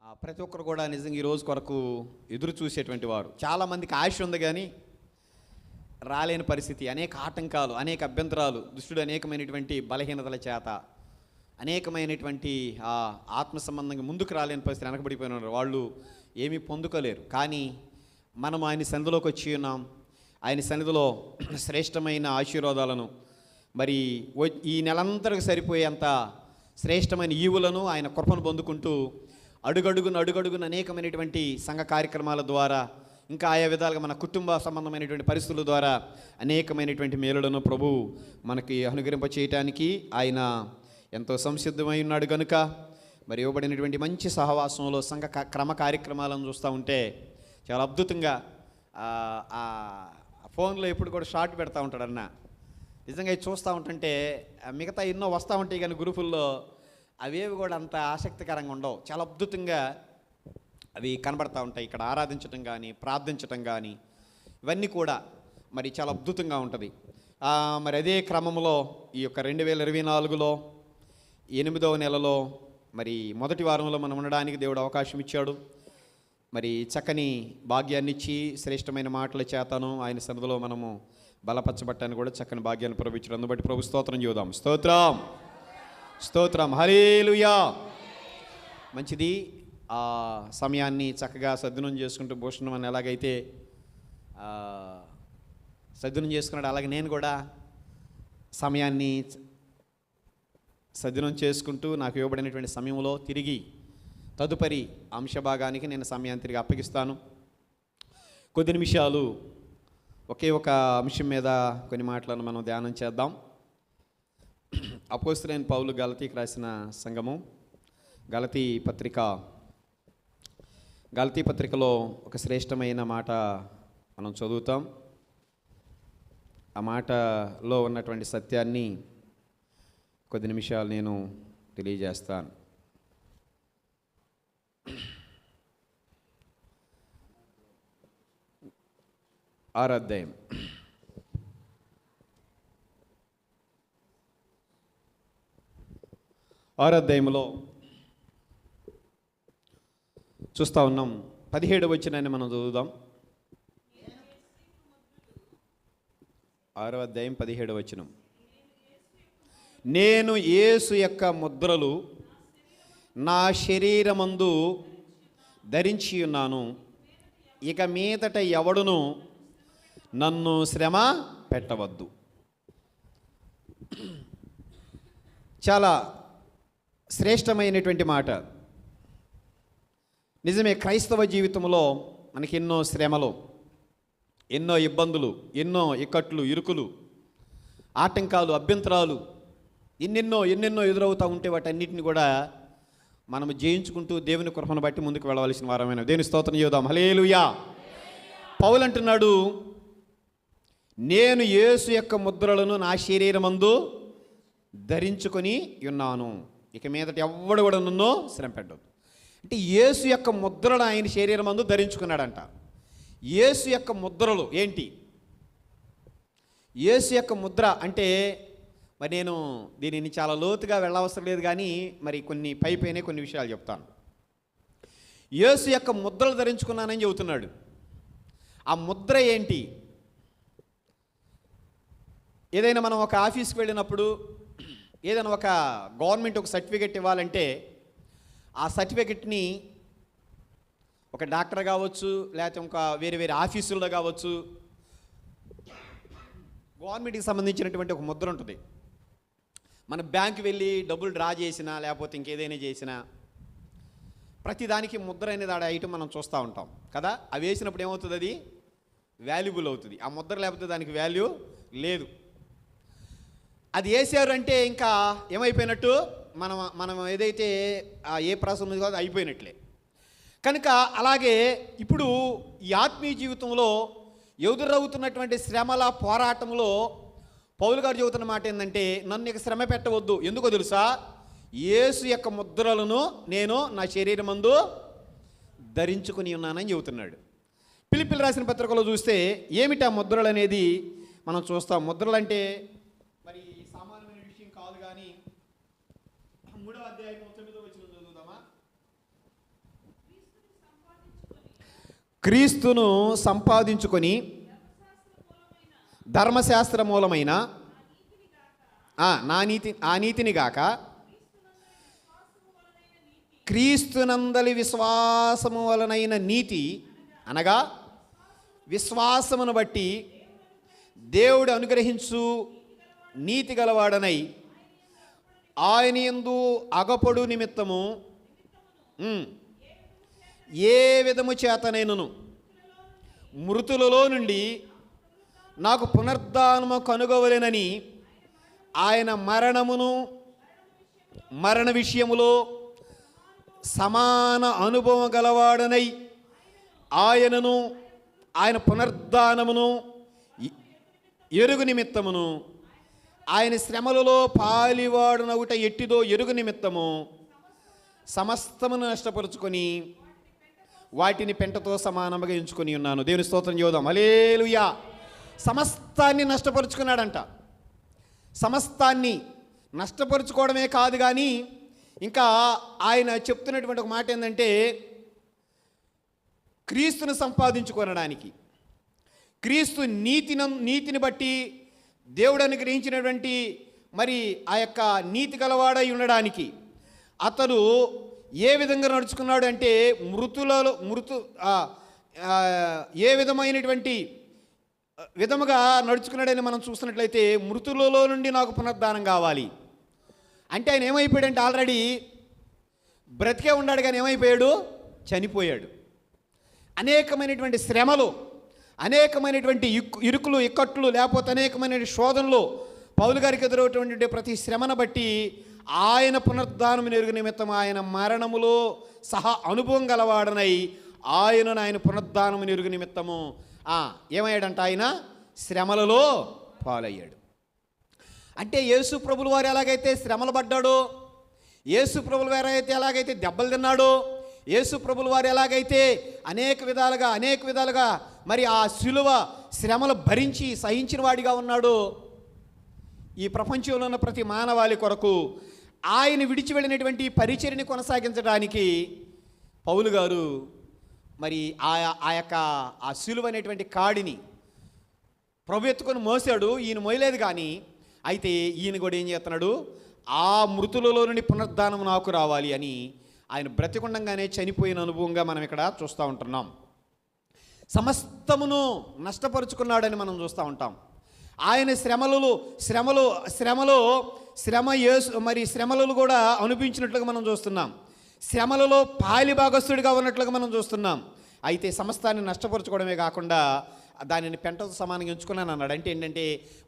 ప్రతి ఒక్కరు కూడా నిజంగా ఈ రోజు కొరకు ఎదురు చూసేటువంటి వారు. చాలామందికి ఆశ ఉంది కానీ రాలేని పరిస్థితి, అనేక ఆటంకాలు, అనేక అభ్యంతరాలు, దుష్టుడు అనేకమైనటువంటి బలహీనతల చేత అనేకమైనటువంటి ఆత్మ సంబంధంగా ముందుకు రాలేని పరిస్థితి, వెనకబడిపోయిన వాళ్ళు ఏమీ పొందుకోలేరు. కానీ మనం ఆయన సన్నిధిలోకి వచ్చి ఉన్నాం. ఆయన సన్నిధిలో శ్రేష్టమైన ఆశీర్వాదాలను, మరి ఈ నెలంతరకు సరిపోయేంత శ్రేష్టమైన ఈవులను, ఆయన కృపను పొందుకుంటూ అడుగడుగున అనేకమైనటువంటి సంఘ కార్యక్రమాల ద్వారా, ఇంకా ఆయా విధాలుగా మన కుటుంబ సంబంధమైనటువంటి పరిస్థితుల ద్వారా అనేకమైనటువంటి మేలులను ప్రభు మనకి అనుగ్రహింప చేయటానికి ఆయన ఎంతో సంసిద్ధమై ఉన్నాడు. కనుక మరి ఇవ్వబడినటువంటి మంచి సహవాసంలో సంఘ క్రమ కార్యక్రమాలను చూస్తూ ఉంటే చాలా అద్భుతంగా ఫోన్లో ఎప్పుడు కూడా షార్ట్ పెడతా ఉంటాడు అన్న. నిజంగా ఇది చూస్తూ ఉంటుంటే మిగతా ఎన్నో వస్తూ ఉంటాయి కానీ గ్రూపుల్లో అవేవి కూడా అంత ఆసక్తికరంగా ఉండవు. చాలా అద్భుతంగా అవి కనబడతా ఉంటాయి. ఇక్కడ ఆరాధించటం కానీ, ప్రార్థించటం కానీ, ఇవన్నీ కూడా మరి చాలా అద్భుతంగా ఉంటుంది. మరి అదే క్రమంలో ఈ యొక్క 2024లో 8వ నెలలో మరి మొదటి వారంలో మనం ఉండడానికి దేవుడు అవకాశం ఇచ్చాడు. మరి చక్కని భాగ్యాన్ని ఇచ్చి శ్రేష్టమైన మాటల చేతను ఆయన సన్నిధిలో మనము బలపరచబట్టాన్ని కూడా చక్కని భాగ్యాన్ని ప్రభుత్వం. అందుబట్టి ప్రభు స్తోత్రం చూద్దాం. స్తోత్రం, స్తోత్రం, హల్లెలూయా. మంచిది. ఆ సమయాన్ని చక్కగా సద్వినియోగం చేసుకుంటూ భూషణం అని ఎలాగైతే సద్వినియోగం చేసుకున్నాడు, అలాగే నేను కూడా సమయాన్ని సద్వినియోగం చేసుకుంటూ నాకు ఇవ్వబడినటువంటి సమయంలో తిరిగి తదుపరి అంశభాగానికి నేను సమయాన్ని తిరిగి అప్పగిస్తాను. కొద్ది నిమిషాలు ఒకే ఒక అంశం మీద కొన్ని మాటలను మనం ధ్యానం చేద్దాం. అపోస్తలుడైన పౌలు గలతీకి రాసిన సంఘము, గలతీ పత్రికలో ఒక శ్రేష్టమైన మాట మనం చదువుతాం. ఆ మాటలో ఉన్నటువంటి సత్యాన్ని కొద్ది నిమిషాలు నేను తెలియజేస్తాను. 6వ అధ్యాయం. 6వ అధ్యాయంలో చూస్తూ ఉన్నాం. 17వ వచనాన్ని మనం చదువుదాం. 6వ అధ్యాయం 17వ వచనం. నేను యేసు యొక్క ముద్రలు నా శరీరమందు ధరించి ఉన్నాను, ఇక మీదట ఎవడును నన్ను శ్రమ పెట్టవద్దు. చాలా శ్రేష్టమైనటువంటి మాట. నిజమే, క్రైస్తవ జీవితంలో మనకి ఎన్నో శ్రమలు, ఎన్నో ఇబ్బందులు, ఎన్నో ఇక్కట్లు, ఇరుకులు, ఆటంకాలు, అభ్యంతరాలు ఎన్నెన్నో ఎదురవుతూ ఉంటే వాటన్నిటిని కూడా మనము జయించుకుంటూ దేవుని కృపను బట్టి ముందుకు వెళ్ళవలసిన వారమైన దేవుని స్తోత్రం చేద్దాం. హల్లెలూయా. పౌలు అంటున్నాడు, నేను యేసు యొక్క ముద్రలను నా శరీరమందు ధరించుకొని ఉన్నాను, ఇక మీదట ఎవ్వడు కూడా నన్ను శ్రమ పెట్టదు. అంటే యేసు యొక్క ముద్రలు ఆయన శరీరమందు ధరించుకున్నాడంట. యేసు యొక్క ముద్రలు ఏంటి? యేసు యొక్క ముద్ర అంటే మరి నేను దీనిని చాలా లోతుగా వెళ్ళవసరం లేదు కానీ మరి కొన్ని పైపైనే కొన్ని విషయాలు చెప్తాను. యేసు యొక్క ముద్రలు ధరించుకున్నానని చెబుతున్నాడు. ఆ ముద్ర ఏంటి? ఏదైనా మనం ఒక ఆఫీస్కి వెళ్ళినప్పుడు, ఏదైనా ఒక గవర్నమెంట్ ఒక సర్టిఫికెట్ ఇవ్వాలంటే ఆ సర్టిఫికెట్ని ఒక డాక్టర్ కావచ్చు, లేకపోతే ఇంకా వేరే ఆఫీసుల్లో కావచ్చు, గవర్నమెంట్కి సంబంధించినటువంటి ఒక ముద్ర ఉంటుంది. మన బ్యాంకు వెళ్ళి డబ్బులు డ్రా చేసినా లేకపోతే ఇంకేదైనా చేసినా ప్రతిదానికి ముద్ర అనేది ఆడ ఐటమ్ మనం చూస్తూ ఉంటాం కదా. అవి వేసినప్పుడు ఏమవుతుంది? అది వాల్యుబుల్ అవుతుంది. ఆ ముద్ర లేకపోతే దానికి వాల్యూ లేదు. అది వేసారు అంటే ఇంకా ఏమైపోయినట్టు, మనం ఏదైతే ఏ ప్రాసెస్ ఉంది కాదు అయిపోయినట్లే. కనుక అలాగే ఇప్పుడు ఈ ఆత్మీయ జీవితంలో ఎదురవుతున్నటువంటి శ్రమల పోరాటంలో పౌలు గారు చెబుతున్న మాట ఏంటంటే, నన్ను ఇక శ్రమ పెట్టవద్దు. ఎందుకో తెలుసా? యేసు యొక్క ముద్రలను నేను నా శరీరమందు ధరించుకుని ఉన్నానని చెబుతున్నాడు. ఫిలిప్పీయులకు రాసిన పత్రికలో చూస్తే ఏమిటి ఆ ముద్రలు అనేది మనం చూస్తాం. ముద్రలు అంటే మరి సామాన్యమైన విషయం కాదు. కానీ 3వ అధ్యాయం 9వ వచనం చదువుదామా? క్రీస్తును సంపాదించుకొని ధర్మశాస్త్ర మూలమైన ఆ నీతిని గాక క్రీస్తునందలి విశ్వాసము వలనైన నీతి, అనగా విశ్వాసమును బట్టి దేవుడు అనుగ్రహించు నీతి గలవాడనై ఆయన యందు అగపడు నిమిత్తము ఏ విధము చేతనైనను మృతులలో నుండి నాకు పునరుద్ధానము కనుగొవలెనని ఆయన మరణ విషయములో సమాన అనుభవం గలవాడనై ఆయనను ఆయన పునరుద్ధానమును ఎరుగు నిమిత్తమును ఆయన శ్రమలలో పాలివాడునగుట ఎట్టిదో ఎరుగు నిమిత్తము సమస్తమును నష్టపరుచుకొని వాటిని పెంటతో సమానముగా ఎంచుకొని ఉన్నాను. దేవుని స్తోత్రం చేద్దాం. హల్లెలూయా. సమస్తాన్ని నష్టపరుచుకున్నాడంట. సమస్తాన్ని నష్టపరుచుకోవడమే కాదు, కానీ ఇంకా ఆయన చెప్తున్నటువంటి ఒక మాట ఏంటంటే, క్రీస్తును సంపాదించుకొనడానికి, క్రీస్తు నీతిని బట్టి దేవుడు అనుగ్రహించినటువంటి మరి ఆ యొక్క నీతి గలవాడై ఉండడానికి అతడు ఏ విధంగా నడుచుకున్నాడు అంటే, ఏ విధమైనటువంటి విధముగా నడుచుకున్నాడని మనం చూసినట్లయితే, మృతులలో నుండి నాకు పునరుద్ధానం కావాలి అంటే ఆయన ఏమైపోయాడంటే, ఆల్రెడీ బ్రతికే ఉన్నాడు కానీ ఏమైపోయాడు, చనిపోయాడు. అనేకమైనటువంటి శ్రమలు, అనేకమైనటువంటి ఇరుకులు ఇక్కట్లు, లేకపోతే అనేకమైన శోధనలు పౌలు గారికి ఎదురవుతున్నటువంటి ప్రతి శ్రమను బట్టి ఆయన పునరుద్ధానం ఎరుగు నిమిత్తం ఆయన మరణములో సహా అనుభవం గలవాడనై ఆయన పునరుద్ధానం ఎరుగు నిమిత్తము ఏమయ్యాడంట, ఆయన శ్రమలలో పాలయ్యాడు. అంటే యేసు ప్రభుల వారు ఎలాగైతే శ్రమలు పడ్డాడో, యేసు ప్రభుల వారు ఎలాగైతే దెబ్బలు తిన్నాడో, యేసు ప్రభుల వారు ఎలాగైతే అనేక విధాలుగా మరి ఆ శిలువ శ్రమలు భరించి సహించిన వాడిగా ఉన్నాడో, ఈ ప్రపంచంలో ఉన్న ప్రతి మానవాళి కొరకు ఆయన విడిచి వెళ్ళినటువంటి పరిచర్యని కొనసాగించడానికి పౌలు గారు మరి ఆ శిలువ అనేటువంటి కాడిని ప్రభు ఎత్తుకొని మోసాడు. ఈయన మోయలేదు, కానీ అయితే ఈయన కూడా ఏం చేస్తున్నాడు, ఆ మృతులలో నుండి పునరుద్ధానం నాకు రావాలి అని ఆయన బ్రతికుండంగానే చనిపోయిన అనుభవంగా మనం ఇక్కడ చూస్తూ ఉంటున్నాం. సమస్తమును నష్టపరుచుకున్నాడని మనం చూస్తూ ఉంటాం. ఆయన శ్రమలను కూడా అనుభవించినట్లుగా మనం చూస్తున్నాం. శ్రమలలో పాలి భాగస్థుడిగా ఉన్నట్లుగా మనం చూస్తున్నాం. అయితే సమస్తాన్ని నష్టపరుచుకోవడమే కాకుండా దానిని పెంటతో సమానంగా ఎంచుకున్నాను అన్నాడు. అంటే ఏంటంటే,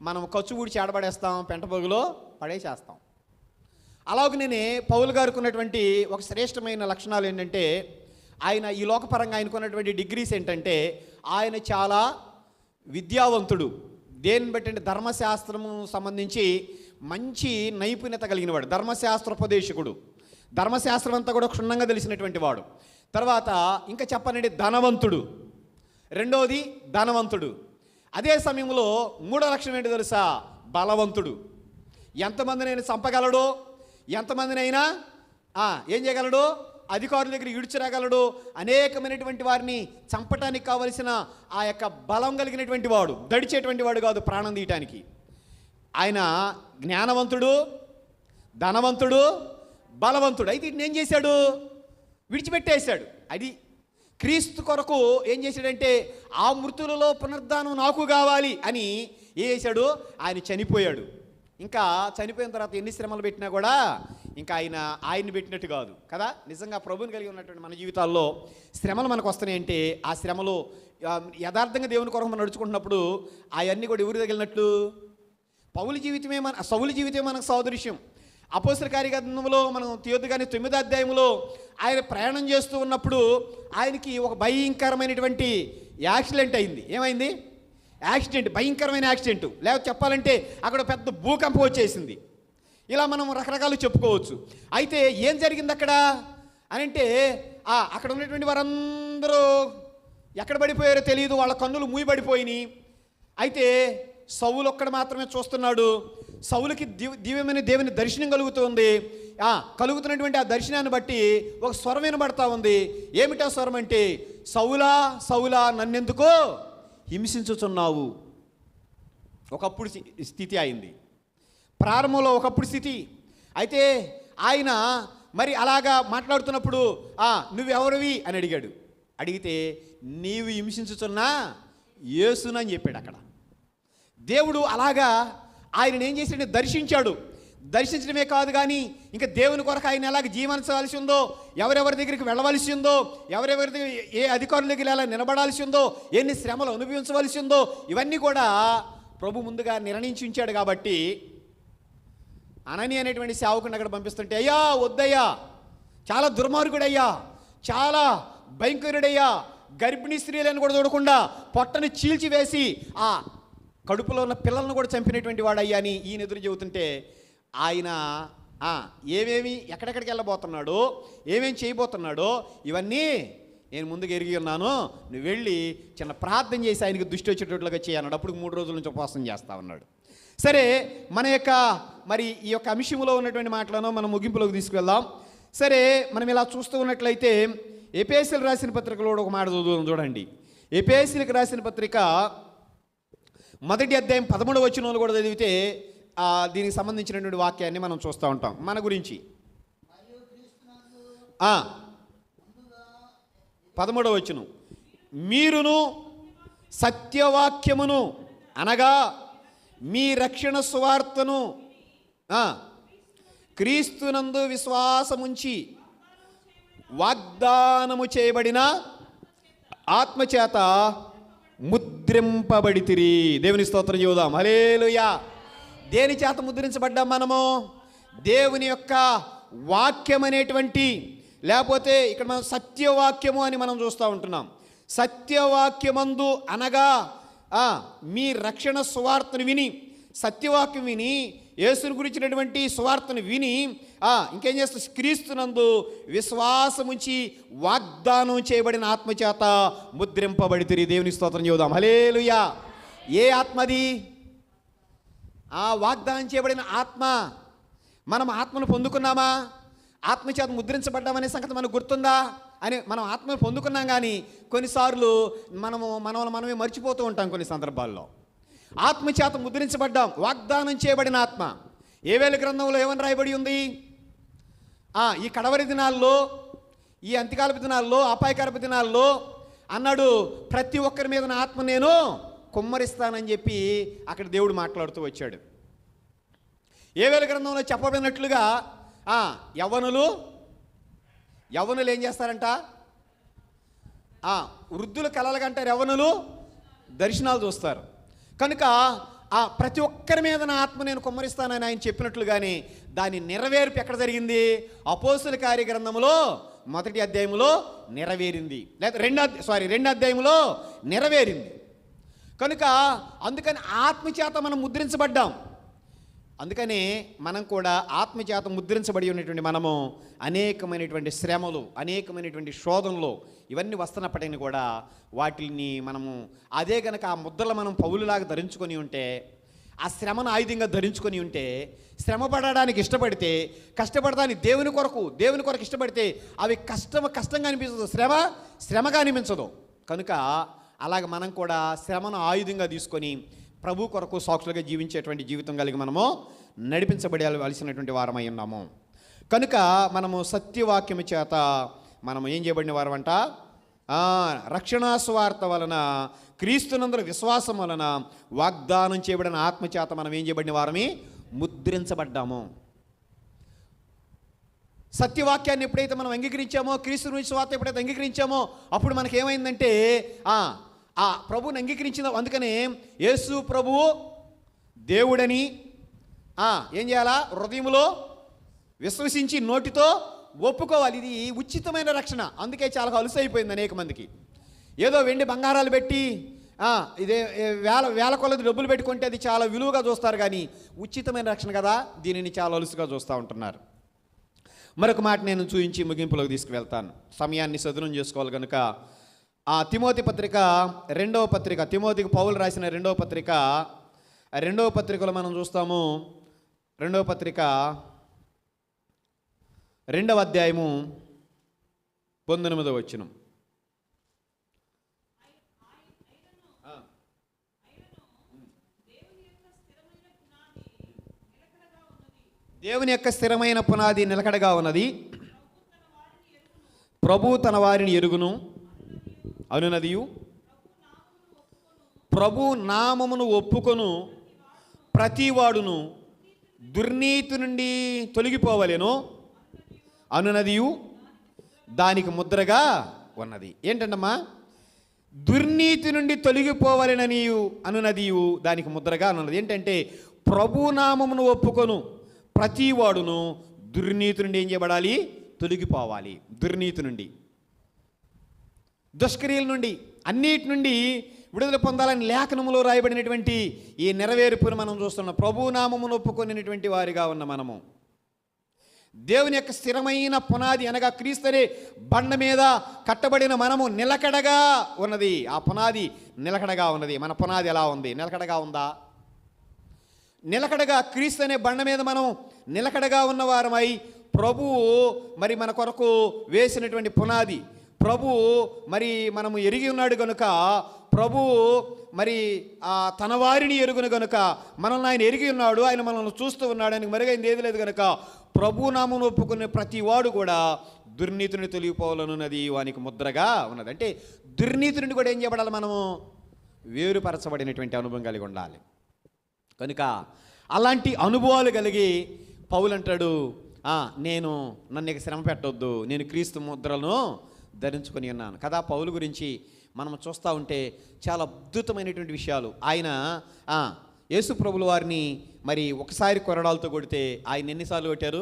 మనం ఖర్చు ఊడిచి ఆడబడేస్తాం, పెంట పొగులో పడేసేస్తాం. అలాగనే పౌలు గారికి ఉన్నటువంటి ఒక శ్రేష్టమైన లక్షణాలు ఏంటంటే, ఆయన ఈ లోకపరంగా ఆయనకున్నటువంటి డిగ్రీస్ ఏంటంటే, ఆయన చాలా విద్యావంతుడు. దేన్ని బట్టి అంటే, ధర్మశాస్త్రము సంబంధించి మంచి నైపుణ్యత కలిగిన వాడు, ధర్మశాస్త్రోపదేశకుడు, ధర్మశాస్త్రం అంతా కూడా క్షుణ్ణంగా తెలిసినటువంటి వాడు. తర్వాత ఇంకా చెప్పనండి, ధనవంతుడు. రెండవది ధనవంతుడు. అదే సమయంలో మూడో లక్షణం ఏంటి తెలుసా, బలవంతుడు. ఎంతమందినైనా చంపగలడు, ఎంతమందినైనా ఏం చేయగలడు, అధికారుల దగ్గర ఈడ్చిరాగలడు, అనేకమైనటువంటి వారిని చంపటానికి కావలసిన ఆ యొక్క బలం కలిగినటువంటి వాడు, దడిచేటువంటి వాడు కాదు ప్రాణం తీయటానికి. ఆయన జ్ఞానవంతుడు, ధనవంతుడు, బలవంతుడు. అయితే వీటిని ఏం చేశాడు, విడిచిపెట్టేశాడు. అది క్రీస్తు కొరకు ఏం చేశాడంటే, ఆ మృతులలో పునరుద్ధానం నాకు కావాలి అని ఏం చేశాడు, ఆయన చనిపోయాడు. ఇంకా చనిపోయిన తర్వాత ఎన్ని శ్రమలు పెట్టినా కూడా ఇంకా ఆయన్ని పెట్టినట్టు కాదు కదా. నిజంగా ప్రభువుని కలిగి ఉన్నటువంటి మన జీవితాల్లో శ్రమలు మనకు వస్తున్నాయి అంటే, ఆ శ్రమలు యథార్థంగా దేవుని కొరకు మనం నడుచుకుంటున్నప్పుడు అవన్నీ కూడా ఎవరు తగిలినట్లు, సౌలు జీవితమే మనకు సాదృశ్యం. అపోస్తల కార్యగ్రంథంలో మనం తీయొద్దు కానీ 9వ అధ్యాయంలో ఆయన ప్రయాణం చేస్తూ ఉన్నప్పుడు ఆయనకి ఒక భయంకరమైనటువంటి యాక్సిడెంట్ అయింది. ఏమైంది, యాక్సిడెంట్, భయంకరమైన యాక్సిడెంట్. లేకపోతే చెప్పాలంటే అక్కడ పెద్ద భూకంపం వచ్చేసింది. ఇలా మనం రకరకాలు చెప్పుకోవచ్చు. అయితే ఏం జరిగింది అక్కడ అని అంటే, అక్కడ ఉన్నటువంటి వారందరూ ఎక్కడ పడిపోయారో తెలియదు, వాళ్ళ కన్నులు మూయబడిపోయినాయి. అయితే సౌలు ఒక్కడు మాత్రమే చూస్తున్నాడు. సౌలుకి దివ్యమైన దేవుని దర్శనం కలుగుతుంది. కలుగుతున్నటువంటి ఆ దర్శనాన్ని బట్టి ఒక స్వరం వినబడతా ఉంది. ఏమిటా స్వరం అంటే, సౌలా సౌలా నన్నెందుకో హింసించుచున్నావు. ఒకప్పుడు స్థితి అయింది, ప్రారంభంలో ఒకప్పుడు స్థితి. అయితే ఆయన మరి అలాగా మాట్లాడుతున్నప్పుడు నువ్వెవరివి అని అడిగాడు. అడిగితే నీవు హింసించుచున్నా యేసునని చెప్పాడు. అక్కడ దేవుడు అలాగా ఆయన ఏం చేశాడు, దర్శించాడు. దర్శించడమే కాదు కానీ ఇంకా దేవుని కొరకు ఆయన ఎలాగ జీవించవలసి ఉందో, ఎవరెవరి దగ్గరికి వెళ్ళవలసి ఉందో, ఎవరెవరి దగ్గర ఏ అధికారుల దగ్గర ఎలా నిలబడాల్సి ఉందో, ఎన్ని శ్రమలు అనుభవించవలసి ఉందో, ఇవన్నీ కూడా ప్రభు ముందుగా నిర్ణయించి ఉంచాడు. కాబట్టి అనని అనేటువంటి సేవకుని అక్కడ పంపిస్తుంటే, అయ్యా వద్దయ్యా, చాలా దుర్మార్గుడయ్యా, చాలా భయంకరుడయ్యా, గర్భిణీ స్త్రీలను కూడా చూడకుండా పొట్టను చీల్చివేసి ఆ కడుపులో ఉన్న పిల్లలను కూడా చంపినటువంటి వాడయ్యా అని ఈయన ఎదురు చెబుతుంటే, ఆయన ఏమేమి ఎక్కడెక్కడికి వెళ్ళబోతున్నాడో, ఏమేమి చేయబోతున్నాడో ఇవన్నీ నేను ముందుకు ఎరిగి ఉన్నాను, నువ్వు వెళ్ళి చిన్న ప్రార్థన చేసి ఆయనకి దృష్టి వచ్చేటట్లుగా చేయన్నాడు. అప్పుడు 3 రోజుల నుంచి ఉపవాసం చేస్తా ఉన్నాడు. సరే, మన యొక్క మరి ఈ యొక్క అంశంలో ఉన్నటువంటి మాటలను మనం ముగింపులోకి తీసుకువెళ్దాం. సరే, మనం ఇలా చూస్తూ ఉన్నట్లయితే ఎఫెసీయులకు రాసిన పత్రికలో ఒక మాట చూడండి. ఎఫెసీయులకు రాసిన పత్రిక 1వ అధ్యాయం 13వ వచనంలో కూడా చదివితే దీనికి సంబంధించినటువంటి వాక్యాన్ని మనం చూస్తూ ఉంటాం. మన గురించి 13వ వచనం, మీరును సత్యవాక్యమును అనగా మీ రక్షణ సువార్తను క్రీస్తునందు విశ్వాసముంచి వాగ్దానము చేయబడిన ఆత్మచేత ముద్రింపబడితిరి. దేవుని స్తోత్రం చెబుదాం. హల్లెలూయా. దేని చేత ముద్రించబడ్డాం మనము? దేవుని యొక్క వాక్యం అనేటువంటి, లేకపోతే ఇక్కడ మనం సత్యవాక్యము అని మనం చూస్తూ ఉంటున్నాం. సత్యవాక్యమందు అనగా మీ రక్షణ సువార్తను విని, సత్యవాక్యం విని, యేసుని గురించినటువంటి సువార్తను విని ఇంకేం చేస్తారు, క్రీస్తునందు విశ్వాసముంచి వాగ్దానం చేయబడిన ఆత్మచేత ముద్రింపబడితిరి. దేవుని స్తోత్రం చెబుదాం. హల్లెలూయా. ఏ ఆత్మది? వాగ్దానం చేయబడిన ఆత్మ. మనం ఆత్మను పొందుకున్నామా? ఆత్మచేత ముద్రించబడ్డామనే సంగతి మనకు గుర్తుందా? అని మనం ఆత్మను పొందుకున్నాం, కానీ కొన్నిసార్లు మనమే మర్చిపోతూ ఉంటాం. కొన్ని సందర్భాల్లో ఆత్మచేత ముద్రించబడ్డాం, వాగ్దానం చేయబడిన ఆత్మ. ఏవేల గ్రంథంలో ఏమని రాయబడి ఉంది? ఈ కడవరి దినాల్లో, ఈ అంత్యకాలపు దినాల్లో, అపాయకరపు దినాల్లో అన్నాడు, ప్రతి ఒక్కరి మీద నా ఆత్మ నేను కుమ్మరిస్తానని చెప్పి అక్కడ దేవుడు మాట్లాడుతూ వచ్చాడు. ఏవేల గ్రంథంలో చెప్పబడినట్లుగా యవ్వనులు ఏం చేస్తారంట? వృద్ధులు కలలుగంటారు, యవ్వనులు దర్శనాలు చూస్తారు. కనుక ప్రతి ఒక్కరి మీద నా ఆత్మ నేను కుమ్మరిస్తానని ఆయన చెప్పినట్లుగానే దాని నెరవేర్పు ఎక్కడ జరిగింది? అపోస్తుల కార్యగ్రంథంలో 1వ అధ్యాయంలో నెరవేరింది, లేదా 2వ అధ్యాయంలో నెరవేరింది. కనుక అందుకని ఆత్మచేత మనం ముద్రించబడ్డాం. అందుకనే మనం కూడా ఆత్మచేత ముద్రించబడి ఉన్నటువంటి మనము అనేకమైనటువంటి శ్రమలు, అనేకమైనటువంటి శోధనలు ఇవన్నీ వస్తున్నప్పటికీ కూడా వాటిని మనము అదే కనుక ఆ ముద్రలు మనం పౌలులాగా ధరించుకొని ఉంటే, ఆ శ్రమను ఆయుధంగా ధరించుకొని ఉంటే, శ్రమ పడడానికి ఇష్టపడితే, కష్టపడడానికి దేవుని కొరకు ఇష్టపడితే అవి కష్టంగా అనిపించదు, శ్రమగా అనిపించదు. కనుక అలాగ మనం కూడా శ్రమను ఆయుధంగా తీసుకొని ప్రభు కొరకు సాక్షులుగా జీవించేటువంటి జీవితం కలిగి మనము నడిపించబడాల్సినటువంటి వారమై ఉన్నాము. కనుక మనము సత్యవాక్యము చేత మనము ఏం చేయబడిన వారమంట? రక్షణ సువార్త వలన, క్రీస్తునందు విశ్వాసం వలన వాగ్దానం చేయబడిన ఆత్మచేత మనం ఏం చేయబడిన వారమే? ముద్రించబడ్డాము. సత్యవాక్యాన్ని ఎప్పుడైతే మనం అంగీకరించామో, క్రీస్తు విశ్వాసం ఎప్పుడైతే అంగీకరించామో, అప్పుడు మనకేమైందంటే ప్రభువుని అంగీకరించిన. అందుకనే యేసు ప్రభువు దేవుడని ఏం చేయాలా? హృదయంలో విశ్వసించి నోటితో ఒప్పుకోవాలి. ఇది ఉచితమైన రక్షణ. అందుకే చాలా అలుసు అయిపోయింది అనేక మందికి. ఏదో వెండి బంగారాలు పెట్టి ఇదే వేల కొలది డబ్బులు పెట్టుకుంటే అది చాలా విలువగా చూస్తారు, కానీ ఉచితమైన రక్షణ కదా, దీనిని చాలా అలుసుగా చూస్తూ ఉంటున్నారు. మరొక మాట నేను చూపించి ముగింపులోకి తీసుకువెళ్తాను, సమయాన్ని సదునం చేసుకోవాలి కనుక. తిమోతి పత్రిక 2వ పత్రిక, తిమోతికి పౌలు రాసిన 2వ పత్రిక, 2వ పత్రికలో మనం చూస్తాము రెండవ పత్రిక 2వ అధ్యాయము 19వ వచనం. దేవుని యొక్క స్థిరమైన పునాది నిలకడగా ఉన్నది, ప్రభు తన వారిని ఎరుగును అనునదియు, ప్రభు నామమును ఒప్పుకొను ప్రతివాడును దుర్నీతి నుండి తొలగిపోవలెను అనునదియు దానికి ముద్రగా ఉన్నది. ఏంటంటమ్మా? దుర్నీతి నుండి తొలగిపోవలెననియు అనునదియు దానికి ముద్రగా ఉన్నది. ఏంటంటే ప్రభునామమును ఒప్పుకొను ప్రతివాడును దుర్నీతి నుండి ఏం చేయబడాలి? తొలగిపోవాలి. దుర్నీతి నుండి, దుష్క్రియల నుండి, అన్నిటి నుండి విడుదల పొందాలని లేఖనములో రాయబడినటువంటి ఈ నెరవేర్పును మనం చూస్తున్నాం. ప్రభునామమును ఒప్పుకొనినటువంటి వారిగా ఉన్న మనము దేవుని యొక్క స్థిరమైన పునాది అనగా క్రీస్తునే బండ మీద కట్టబడిన మనము నిలకడగా ఉన్నది. ఆ పునాది నిలకడగా ఉన్నది. మన పునాది ఎలా ఉంది? నిలకడగా ఉందా? నిలకడగా క్రీస్తు అనే బండ మీద మనం నిలకడగా ఉన్నవారమై, ప్రభువు మరి మన కొరకు వేసినటువంటి పునాది, ప్రభువు మరి మనము ఎరిగి ఉన్నాడు కనుక, ప్రభువు మరి తన వారిని ఎరుగును కనుక మనల్ని ఆయన ఎరిగి ఉన్నాడు, ఆయన మనల్ని చూస్తూ ఉన్నాడు, ఆయనకు మరుగైంది ఏది లేదు కనుక ప్రభునామమును ఒప్పుకునే ప్రతి వాడు కూడా దుర్నీతిని తొలగిపోవాలన్నది వానికి ముద్రగా ఉన్నది. అంటే దుర్నీతి నుండి కూడా ఏం చేయబడాలి? మనము వేరుపరచబడినటువంటి అనుభవం కలిగి ఉండాలి. కనుక అలాంటి అనుభవాలు కలిగి పౌలు అంటాడు, నన్ను ఇక శ్రమ పెట్టొద్దు, నేను క్రీస్తు ముద్రలను ధరించుకొని ఉన్నాను కదా. పౌలు గురించి మనం చూస్తూ ఉంటే చాలా అద్భుతమైనటువంటి విషయాలు. ఆయన యేసు ప్రభుల వారిని మరి ఒకసారి కొరడాలతో కొడితే ఆయన ఎన్నిసార్లు కొట్టారు?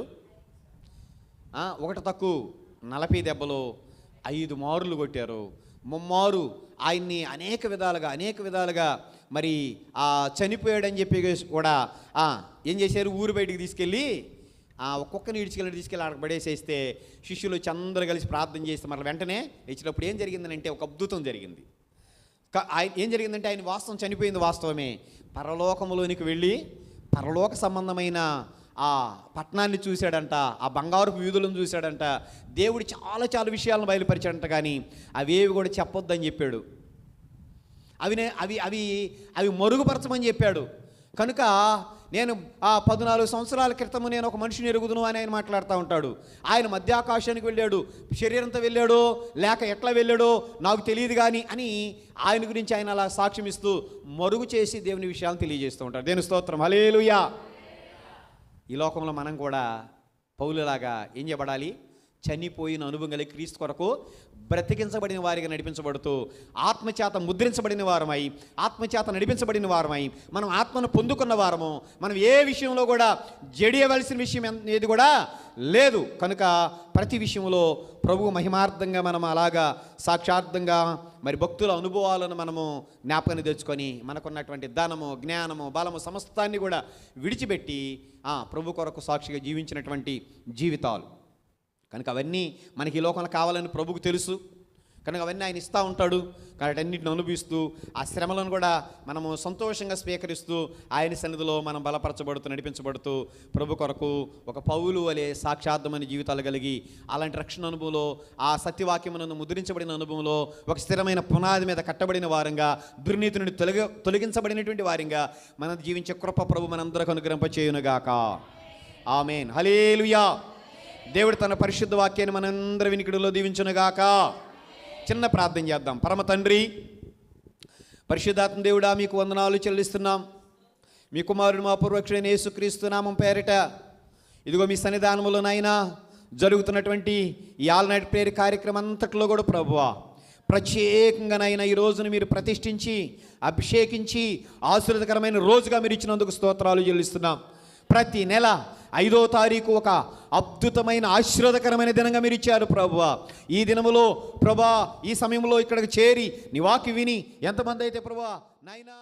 ఒకటి తక్కువ 40 దెబ్బలు 5 మారులు కొట్టారు. ముమ్మారు ఆయన్ని అనేక విధాలుగా మరి చనిపోయాడని చెప్పి కూడా ఏం చేశారు? ఊరు బయటికి తీసుకెళ్ళి ఒక్కొక్కరిని తీసుకెళ్ళి అక్కడ పడేసేస్తే శిష్యులు అందరూ కలిసి ప్రార్థన చేస్తే మళ్ళీ వెంటనే ఇచ్చినప్పుడు ఏం జరిగిందంటే ఒక అద్భుతం జరిగింది. ఏం జరిగిందంటే ఆయన వాస్తవం చనిపోయింది వాస్తవమే. పరలోకములోనికి వెళ్ళి పరలోక సంబంధమైన ఆ పట్టణాన్ని చూశాడంట, ఆ బంగారపు వీధులను చూశాడంట. దేవుడు చాలా విషయాలను బయలుపరిచాడంట, కానీ అవేవి కూడా చెప్పొద్దని చెప్పాడు. అవి మరుగుపరచమని చెప్పాడు. కనుక నేను 14 సంవత్సరాల క్రితము నేను ఒక మనిషిని ఎరుగుదును అని ఆయన మాట్లాడుతూ ఉంటాడు. ఆయన మధ్యాకాశానికి వెళ్ళాడు, శరీరంతో వెళ్ళాడో లేక ఎట్లా వెళ్ళాడో నాకు తెలియదు కానీ అని ఆయన గురించి ఆయన అలా సాక్ష్యం ఇస్తూ మరుగు చేసి దేవుని విషయాలను తెలియజేస్తూ ఉంటాడు. దేవుని స్తోత్రం, హల్లెలూయా. ఈ లోకంలో మనం కూడా పౌలులాగా ఏం చేయబడాలి? చనిపోయిన అనుభవం కలిగి క్రీస్తు కొరకు బ్రతికించబడిన వారిగా నడిపించబడుతూ ఆత్మచేత ముద్రించబడిన వారమై, ఆత్మచేత నడిపించబడిన వారమై, మనం ఆత్మను పొందుకున్న వారము. మనం ఏ విషయంలో కూడా జడియవలసిన విషయం ఏది కూడా లేదు. కనుక ప్రతి విషయంలో ప్రభువు మహిమార్థంగా మనం అలాగా సాక్షార్థంగా మరి భక్తుల అనుభవాలను మనము జ్ఞాపకాన్ని తెచ్చుకొని మనకున్నటువంటి ధనము, జ్ఞానము, బలము సమస్తాన్ని కూడా విడిచిపెట్టి ప్రభు కొరకు సాక్షిగా జీవించినటువంటి జీవితాలు. కనుక అవన్నీ మనకి ఈ లోకంలో కావాలని ప్రభువుకు తెలుసు కనుక అవన్నీ ఆయన ఇస్తూ ఉంటాడు. కాబట్టి అన్నింటిని అనుభవిస్తూ ఆ శ్రమలను కూడా మనము సంతోషంగా స్వీకరిస్తూ ఆయన సన్నిధిలో మనం బలపరచబడుతూ నడిపించబడుతూ ప్రభు కొరకు ఒక పౌలు వలె సాక్షార్థమైన జీవితాలు కలిగి అలాంటి రక్షణ అనుభవంలో ఆ సత్యవాక్యములను ముద్రించబడిన అనుభవంలో ఒక స్థిరమైన పునాది మీద కట్టబడిన వారంగా దుర్నీతి నుండి తొలగించబడినటువంటి వారంగా మనం జీవించే కృప ప్రభు మనందరికీ అనుగ్రహింపచేయునుగాక. ఆమేన్, హల్లెలూయా. దేవుడు తన పరిశుద్ధ వాక్యాన్ని మనందరి వినికిడిలో దీవించునుగాక. చిన్న ప్రార్థన చేద్దాం. పరమ తండ్రి, పరిశుద్ధాత్మ దేవుడా, మీకు వందనాలు చెల్లిస్తున్నాం. మీ కుమారుడు మా పూర్వక్షుడైన యేసుక్రీస్తు నామం పేరిట ఇదిగో మీ సన్నిధానములోనైనా జరుగుతున్నటువంటి ఈ ఆల్ నైట్ ప్రేయర్ కార్యక్రమం అంతట్లో కూడా ప్రభువా ప్రత్యేకంగానైనా ఈ రోజును మీరు ప్రతిష్ఠించి అభిషేకించి ఆశీర్వాదకరమైన రోజుగా మీరు ఇచ్చినందుకు స్తోత్రాలు చెల్లిస్తున్నాం. ప్రతి నెల 5వ తారీఖు ఒక అద్భుతమైన ఆశీర్వాదకరమైన దినంగా మీరు ఇచ్చారు ప్రభువా. ఈ దినములో ప్రభా ఈ సమయంలో ఇక్కడికి చేరి నీ వాక్యం విని ఎంతమంది అయితే ప్రభువా నాయనా